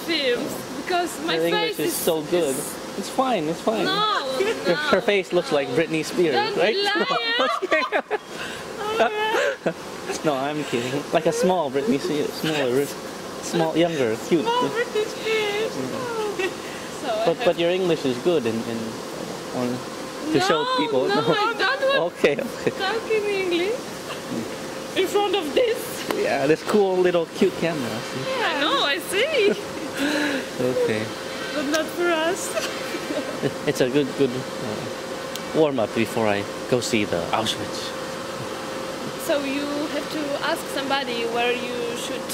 films because my Your face English is so good. It's fine, it's fine. No, Her face looks like Britney Spears, don't right? be liar. No, I'm kidding. Like a small Britney Spears, small, younger, cute. Small Britney Spears. So But your English is good to show people. No, I don't want Okay. to talk in English in front of this. Yeah, this cool little cute camera. Yeah, I know, I see. Okay. But not for us. It's a good warm up before I go see the Auschwitz. So you have to ask somebody where you should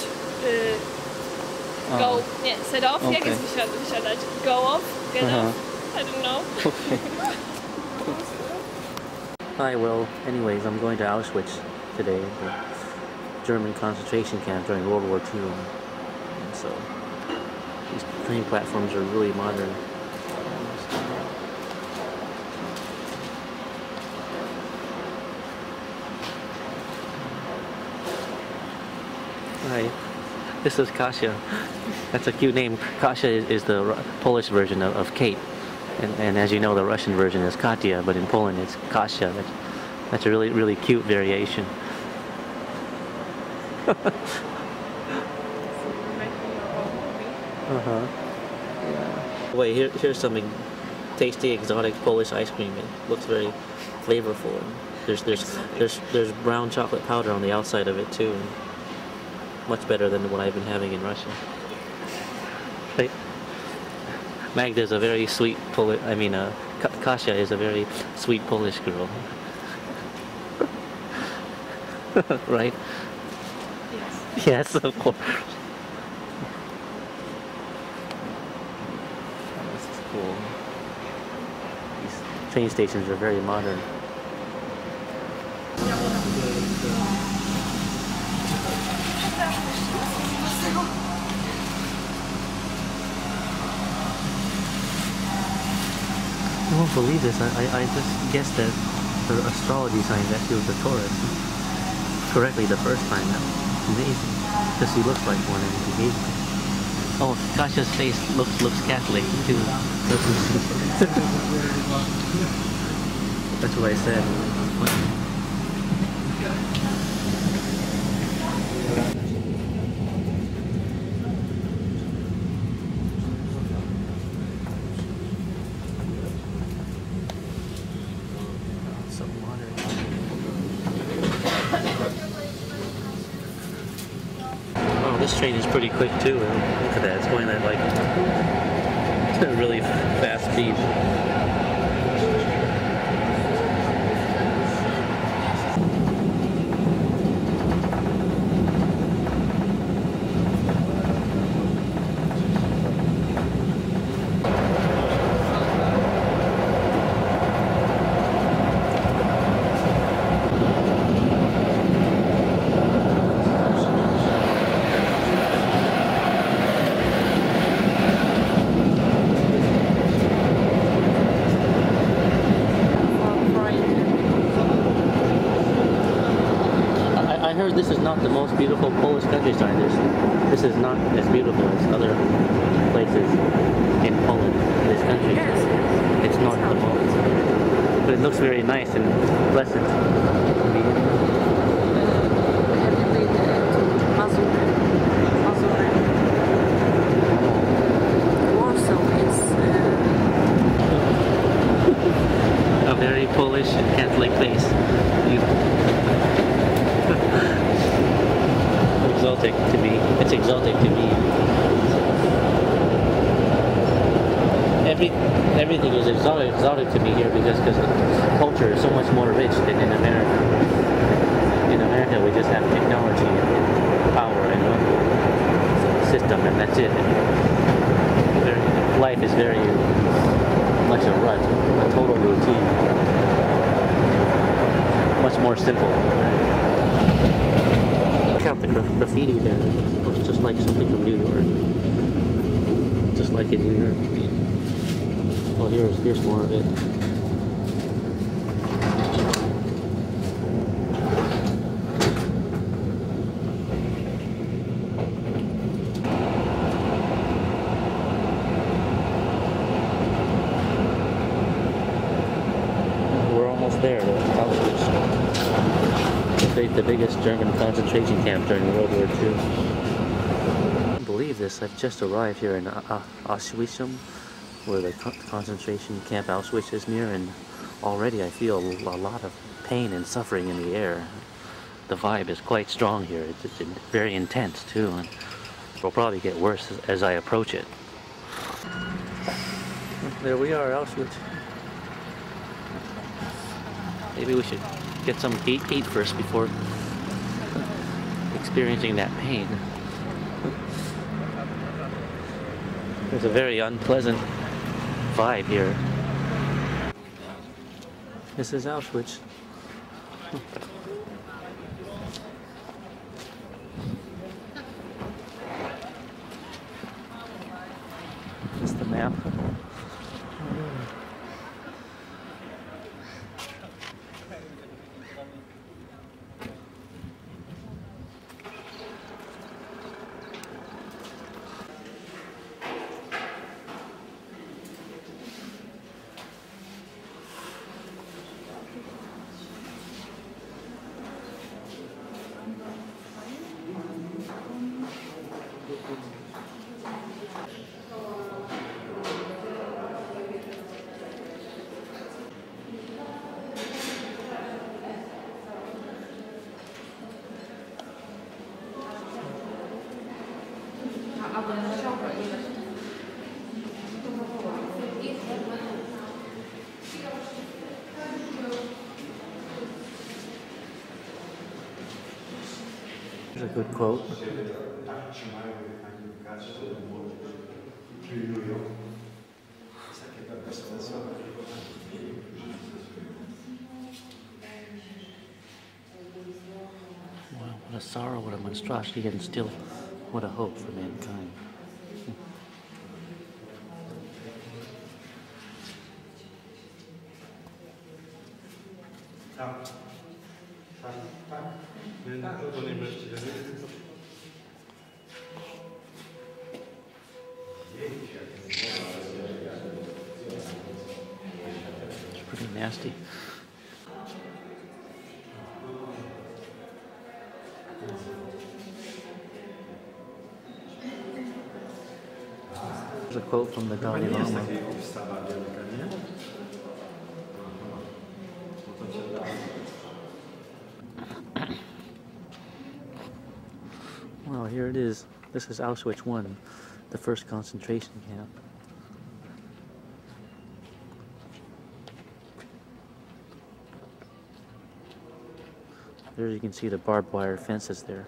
go. Yeah, set off. Okay. Jak jest wysiadać? Go off, get off. I don't know. Okay. Hi, well, anyways, I'm going to Auschwitz today, the German concentration camp during World War II. And so these train platforms are really modern. Hi, this is Kasia. That's a cute name. Kasia is the Polish version of Kate. And as you know, the Russian version is Katya, but in Poland it's Kasia. That's a really, really cute variation. Yeah. Wait, here's something tasty, exotic Polish ice cream. It looks very flavorful. There's brown chocolate powder on the outside of it too. And much better than what I've been having in Russia. Right? Magda's a very sweet Kasia is a very sweet Polish girl. Right? Yes. Yes, of course. Oh, this is cool. These train stations are very modern. You won't believe this. I just guessed that the astrology sign that she was a Taurus correctly the first time. That's amazing. Because she looks like one in the engagement. Oh, Kasia's face looks Catholic too. That's what I said. So modern. Oh, this train is pretty quick too. Look at that. It's going at like a really fast speed. I heard this is not the most beautiful Polish countryside. This is not as beautiful as other places in Poland, in this country. Yes. It's not the most. But it looks very nice and pleasant. A very Polish and Catholic place. Exotic to me. It's exotic to me. Everything is exotic to me here because the culture is so much more rich than in America. In America, we just have technology and power and system, and that's it. Life is very much a rut, a total routine. Much more simple. Check out the graffiti there. It looks just like something from New York. Just like in New York. Oh, here's more of it. there, Auschwitz. The biggest German concentration camp during World War II. I can't believe this. I've just arrived here in Auschwitz, where the concentration camp Auschwitz is near, and already I feel a lot of pain and suffering in the air. The vibe is quite strong here. It's very intense too, and it'll probably get worse as I approach it. There we are, Auschwitz. Maybe we should get some eat first before experiencing that pain. There's a very unpleasant vibe here. This is Auschwitz. That's the map. There's a good quote. Wow, what a sorrow, what a monstrosity, and still what a hope for mankind. It's pretty nasty. There's a quote from the Dalai Lama. Well, here it is. This is Auschwitz I, the first concentration camp. There you can see the barbed wire fences there.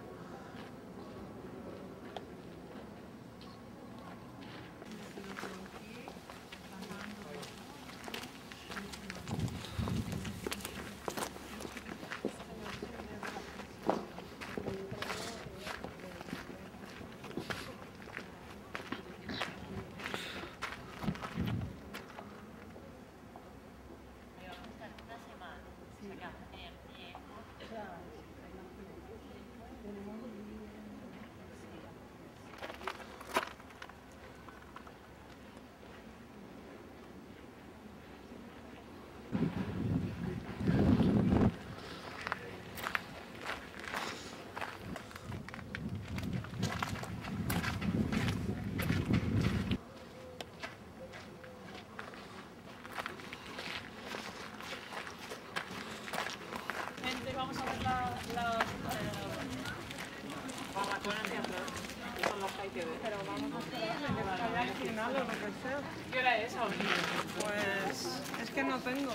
Vamos a ver las son los que hay que ver. Pero vamos a esperar al final o lo que sea. ¿Qué hora es ahora? Pues es que no tengo.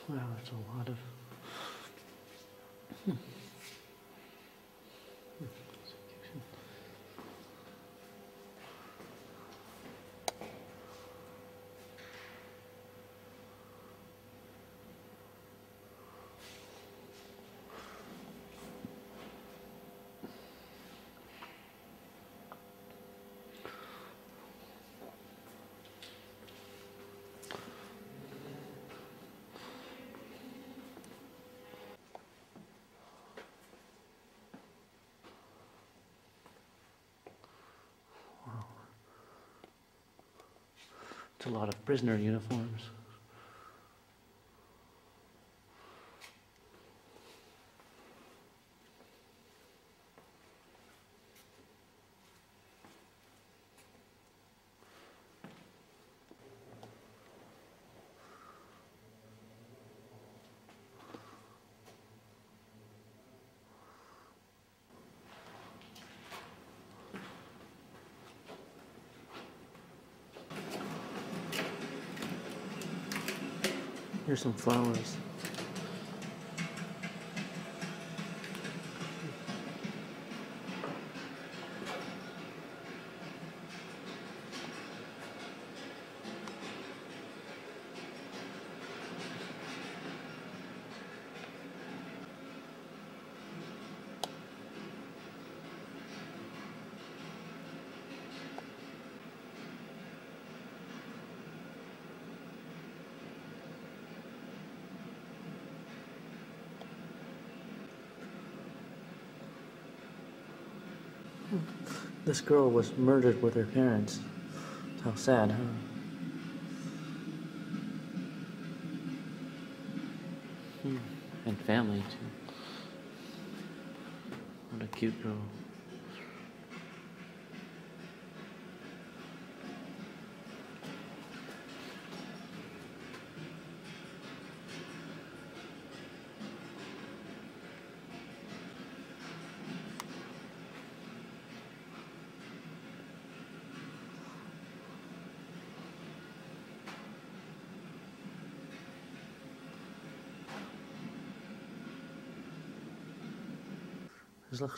Wow, that's a lot of It's a lot of prisoner uniforms. Here's some flowers. This girl was murdered with her parents. How sad, huh? And family, too. What a cute girl.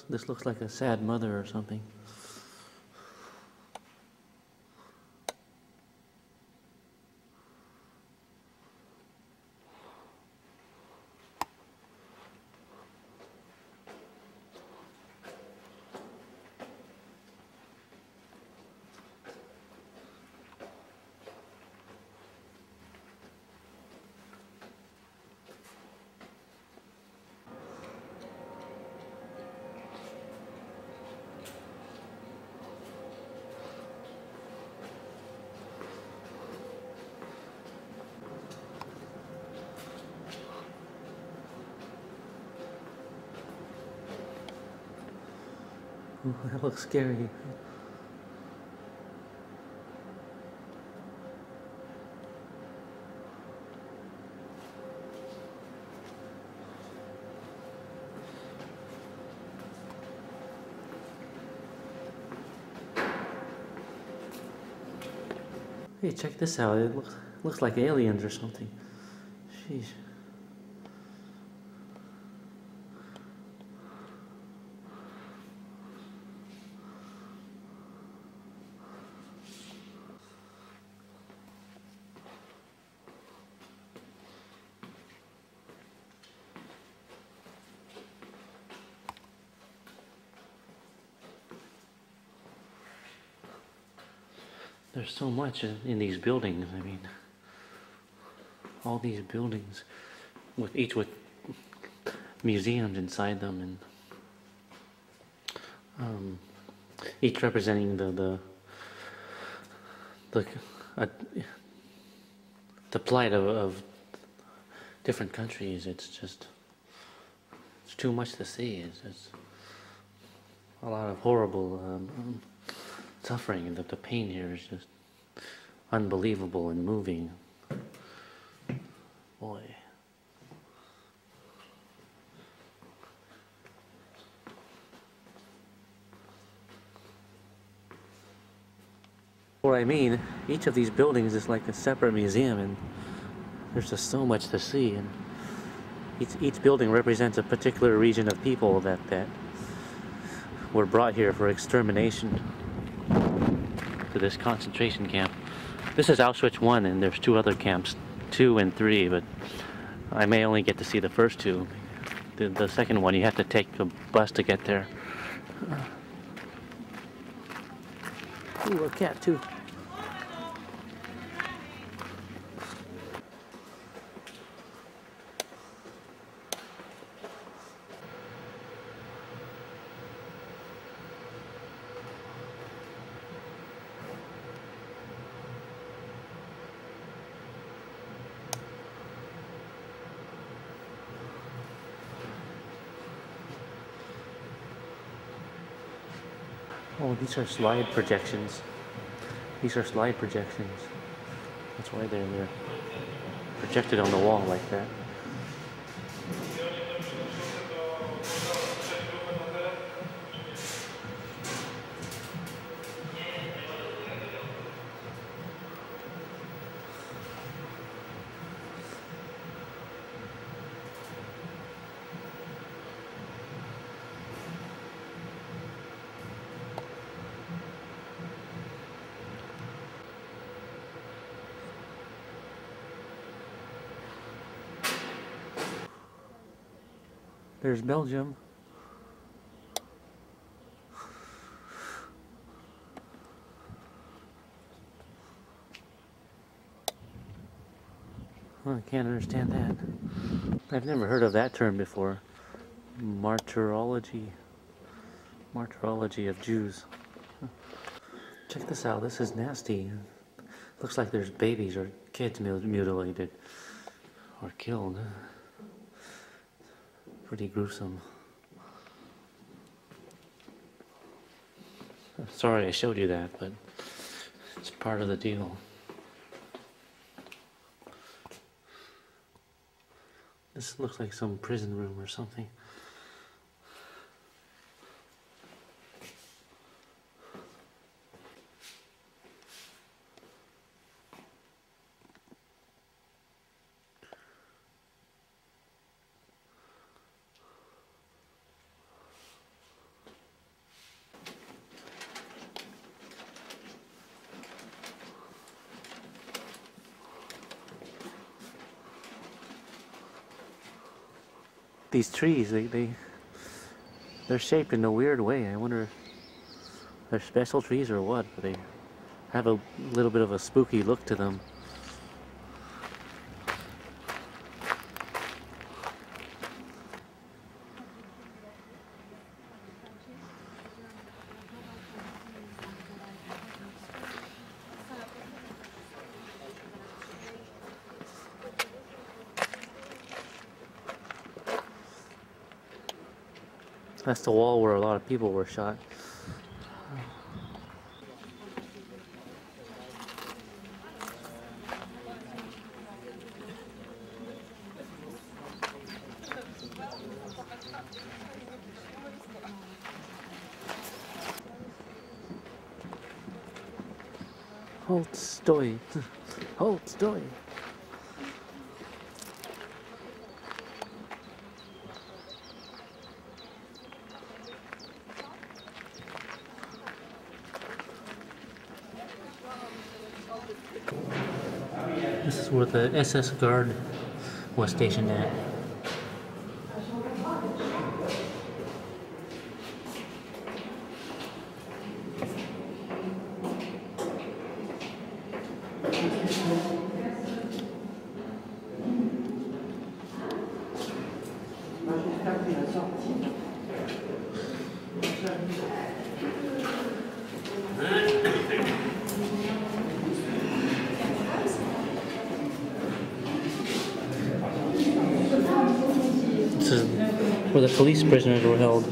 This looks like a sad mother or something. Oh, that looks scary. Hey, check this out. It looks like aliens or something. Sheesh. There's so much in these buildings. I mean, all these buildings, each with museums inside them, and each representing the plight of different countries. It's too much to see. It's a lot of horrible suffering, and the pain here is just unbelievable and moving. Boy. What I mean, each of these buildings is like a separate museum, and there's just so much to see. And Each building represents a particular region of people that were brought here for extermination to this concentration camp. This is Auschwitz 1, and there's 2 other camps, 2 and 3, but I may only get to see the first 2. The second one, you have to take a bus to get there. Ooh, a cat too. Oh, these are slide projections. These are slide projections. That's why they're projected on the wall like that. There's Belgium. Well, I can't understand that. I've never heard of that term before. Martyrology. Martyrology of Jews. Check this out. This is nasty. Looks like there's babies or kids mutilated or killed. Pretty gruesome. Sorry I showed you that, but it's part of the deal. This looks like some prison room or something. These trees, they're shaped in a weird way. I wonder if they're special trees or what, but they have a little bit of a spooky look to them. That's the wall where a lot of people were shot. Halt, stoi. Halt, stoi. This is where the SS guard was stationed at. This is where the police prisoners were held.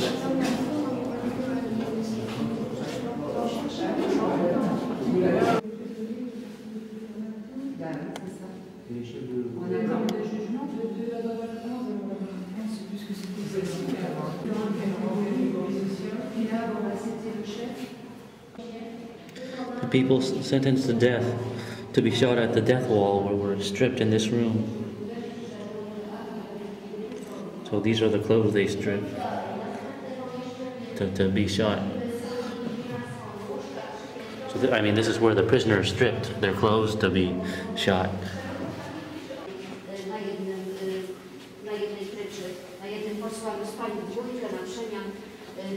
The people sentenced to death to be shot at the death wall were stripped in this room. So these are the clothes they strip to be shot. So I mean, this is where the prisoners stripped their clothes to be shot.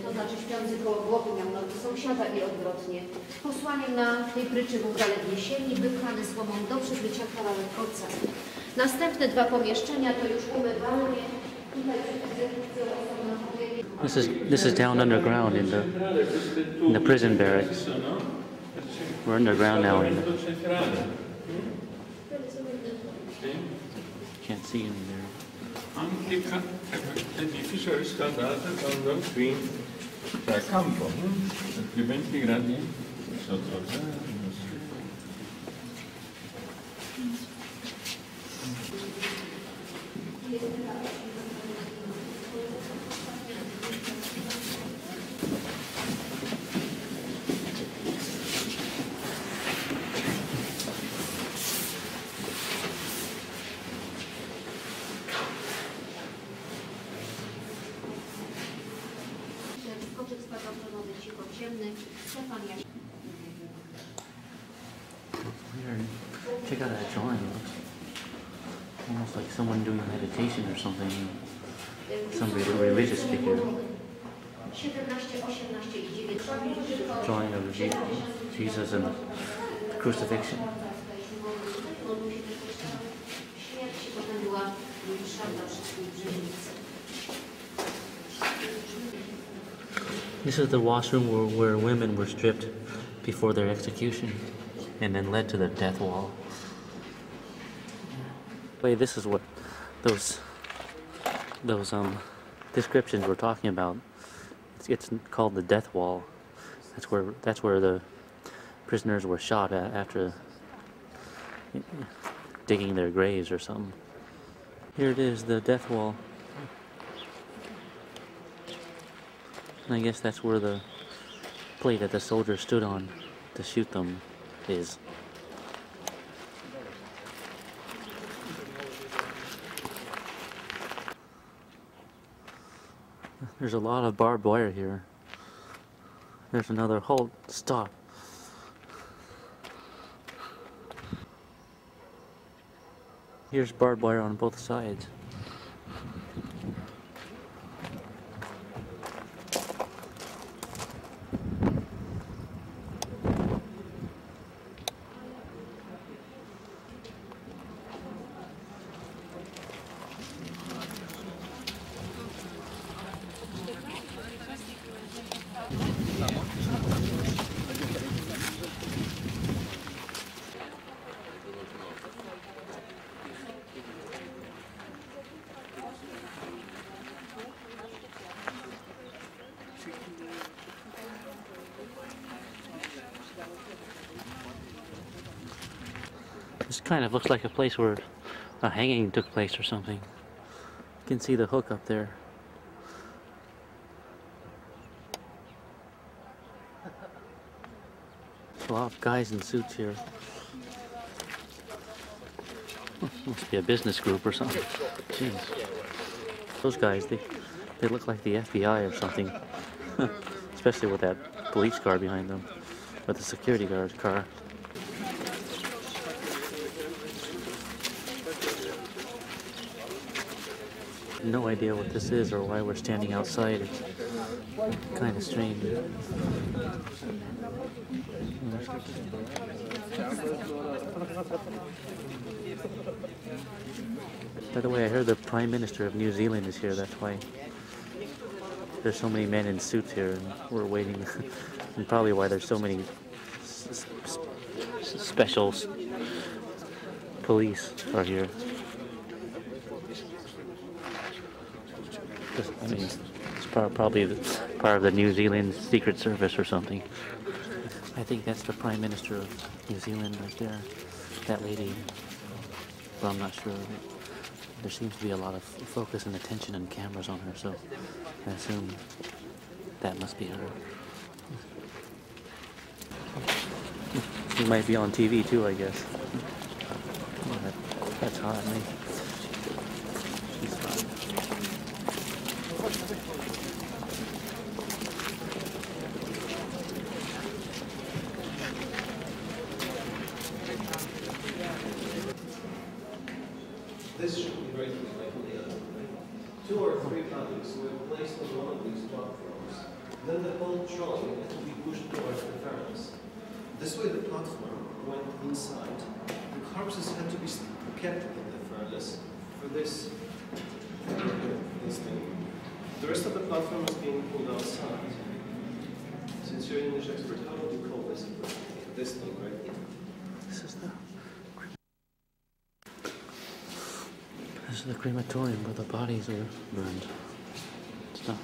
To znaczy śpiący koło głowy miał nogi sąsiada i odwrotnie. Posłaniem na tej pryczy był zaledwie sieni, wypchany słomą do przykrycia kawałek koca. Następne dwa pomieszczenia to już umywalnie. Tutaj This is down underground in the prison barracks. We're underground now in the, can't see in there. Anche l'edificio è riscaldato quando qui c'è campo, più 20 gradi sotto zero. Check out that drawing. It looks almost like someone doing meditation or something. Some religious figure. Drawing of Jesus and the crucifixion. This is the washroom where women were stripped before their execution and then led to the death wall. Wait, this is what those descriptions we're talking about. It's called the death wall. That's where the prisoners were shot at after digging their graves or something. Here it is, the death wall. And I guess that's where the plate that the soldier stood on to shoot them is. There's a lot of barbed wire here. There's another halt, stop. Here's barbed wire on both sides. This kind of looks like a place where a hanging took place or something. You can see the hook up there. A lot of guys in suits here. Must be a business group or something. Jeez. Those guys, they look like the FBI or something. Especially with that police car behind them. With the security guard's car. No idea what this is or why we're standing outside. It's kind of strange. By the way, I heard the Prime Minister of New Zealand is here. That's why there's so many men in suits here, and we're waiting. And probably why there's so many special police are here. I mean, it's probably part of the New Zealand Secret Service or something. I think that's the Prime Minister of New Zealand right there. That lady. But I'm not sure. There seems to be a lot of focus and attention and cameras on her, so I assume that must be her. She might be on TV too, I guess. Oh, that's hot, man. She's hot. This should be rated like the other. 2 or 3 pallets were placed on one of these platforms. Then the whole trolley had to be pushed towards the furnace. This way the platform went inside. The corpses had to be kept in the furnace for this thing. The rest of the platform was being pulled outside. Since you're an English expert, how would you call this thing, right? This is the crematorium where the bodies are burned. Stuff.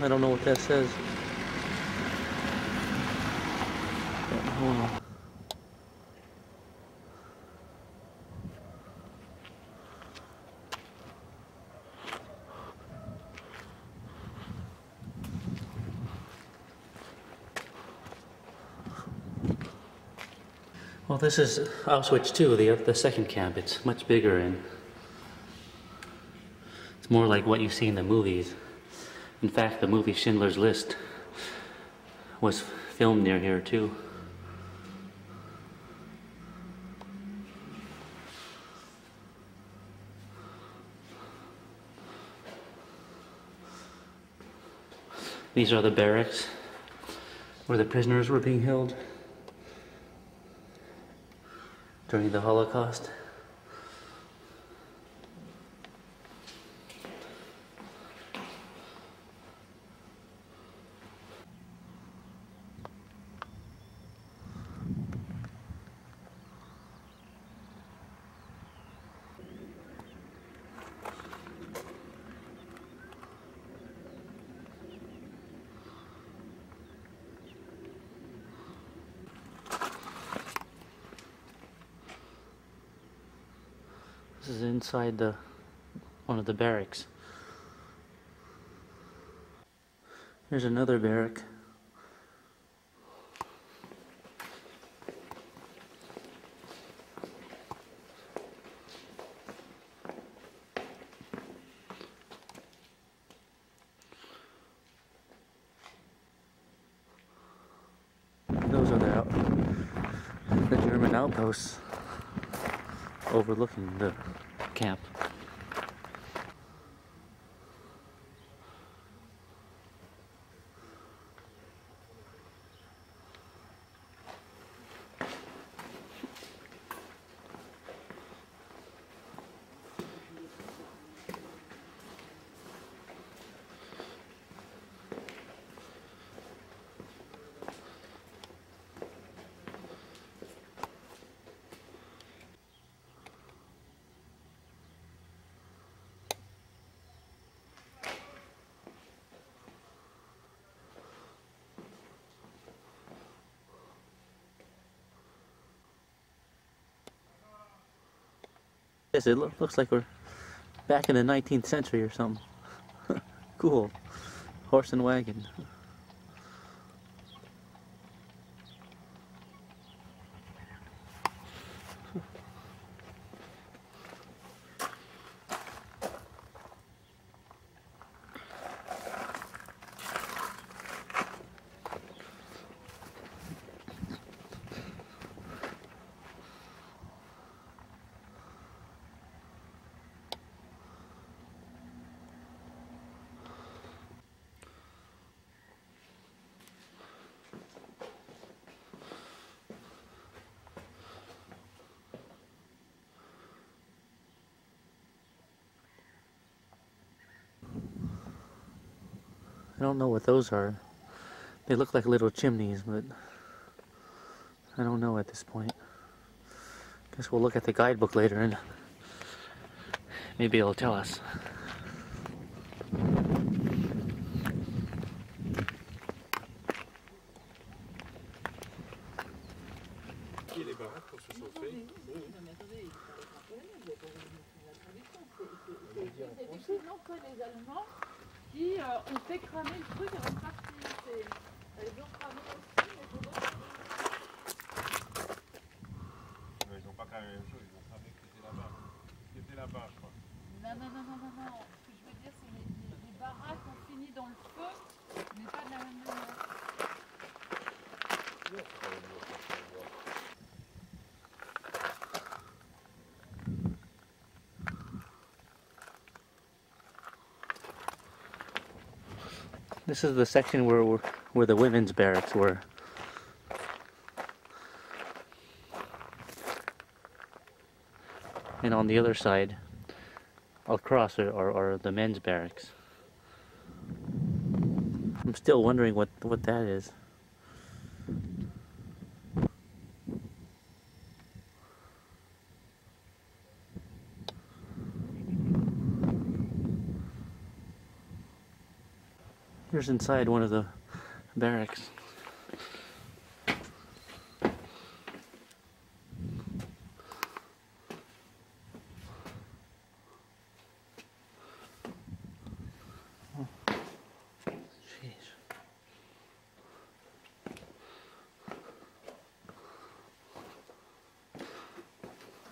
I don't know what that says. Hold on. Well, this is Auschwitz too, the second camp. It's much bigger and it's more like what you see in the movies. In fact, the movie Schindler's List was filmed near here too. These are the barracks where the prisoners were being held during the Holocaust. This is inside one of the barracks. Here's another barrack. Those are the German outposts overlooking the camp. Yes, it looks like we're back in the 19th century or something. Cool. Horse and wagon. I don't know what those are. They look like little chimneys, but I don't know at this point. Guess we'll look at the guidebook later and maybe it'll tell us. Effectivement que les Allemands qui ont fait cramer le truc avant de partir. Ils ont cramé aussi, mais pour d'autres. Ils n'ont pas cramé la même chose, ils ont cramé qui était là-bas. Qui était là-bas, je crois. Non. Ce que je veux dire, c'est les baraques ont fini dans le feu, mais pas de la même manière. This is the section where the women's barracks were. And on the other side, across, are the men's barracks. I'm still wondering what that is. Here's inside one of the barracks. Oh. Jeez.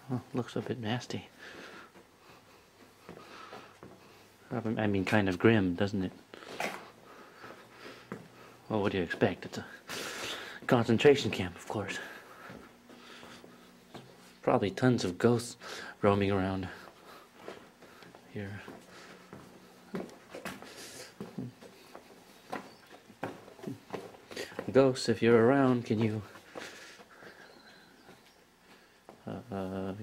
Oh, looks a bit nasty. I mean, kind of grim, doesn't it? Well, what do you expect? It's a concentration camp, of course. Probably tons of ghosts roaming around here. Ghosts, if you're around, can you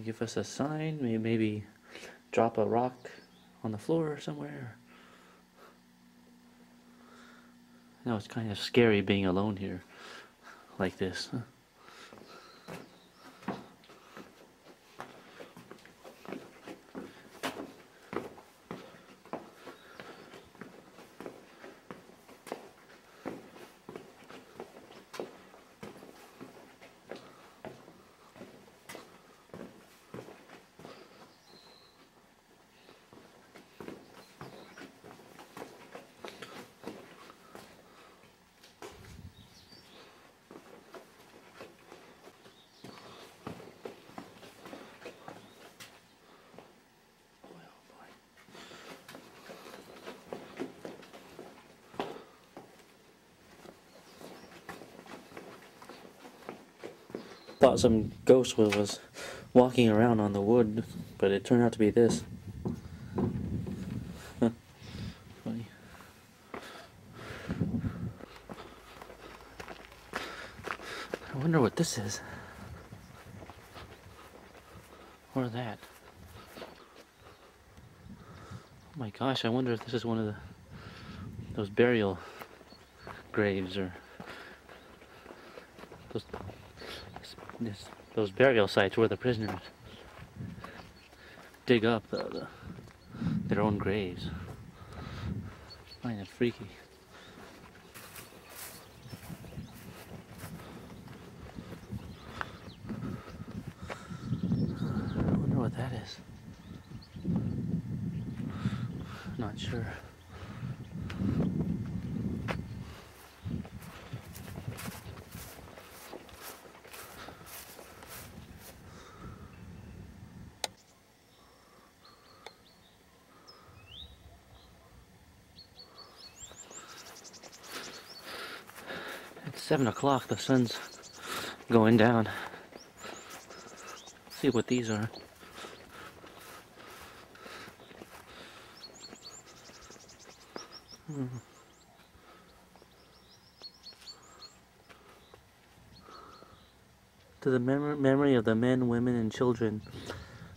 give us a sign? Maybe drop a rock on the floor somewhere? No, it's kind of scary being alone here like this. Huh? Thought some ghost was walking around on the wood, but it turned out to be this. Huh. Funny. I wonder what this is. Or that. Oh my gosh, I wonder if this is one of those burial graves or those burial sites where the prisoners dig up their own graves. Kind of freaky. I wonder what that is. Not sure. It's 7 o'clock, the sun's going down. Let's see what these are. To the memory of the men, women, and children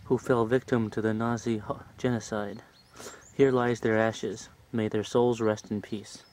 who fell victim to the Nazi genocide, here lies their ashes. May their souls rest in peace.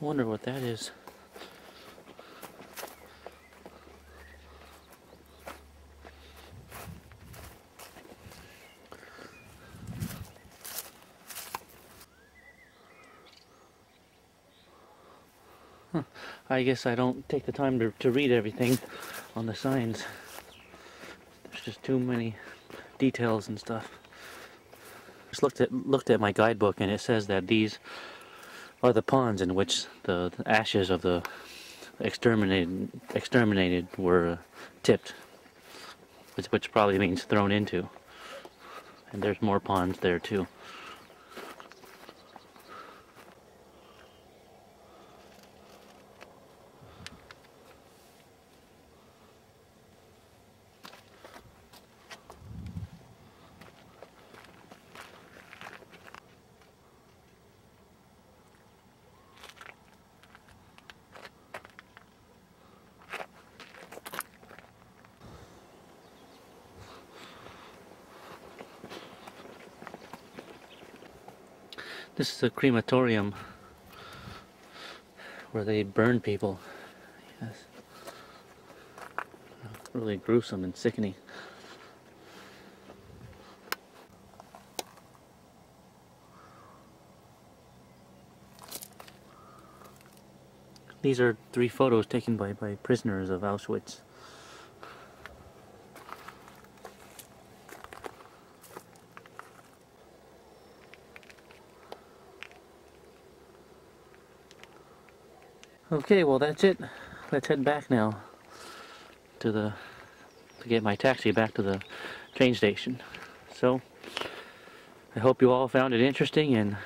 I wonder what that is. Huh. I guess I don't take the time to read everything on the signs. There's just too many details and stuff. Just looked at my guidebook, and it says that these are the ponds in which the ashes of the exterminated were tipped, which probably means thrown into. And there's more ponds there too. This is a crematorium where they burn people. Yes. Really gruesome and sickening. These are 3 photos taken by prisoners of Auschwitz. Okay, well that's it. Let's head back now to get my taxi back to the train station. So I hope you all found it interesting, and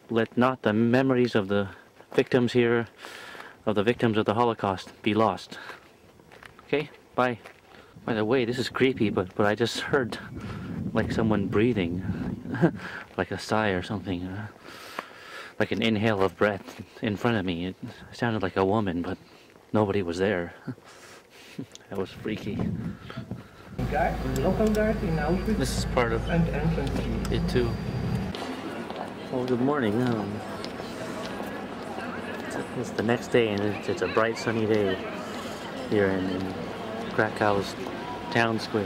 let not the memories of the victims here, of the victims of the Holocaust, be lost. Okay, bye. By the way, this is creepy, but I just heard like someone breathing, like a sigh or something. Like an inhale of breath in front of me. It sounded like a woman, but nobody was there. That was freaky. Local guard in Auschwitz. This is part of and entrance key. it too. Well, good morning. It's the next day, and it's a bright sunny day here in Krakow's town square.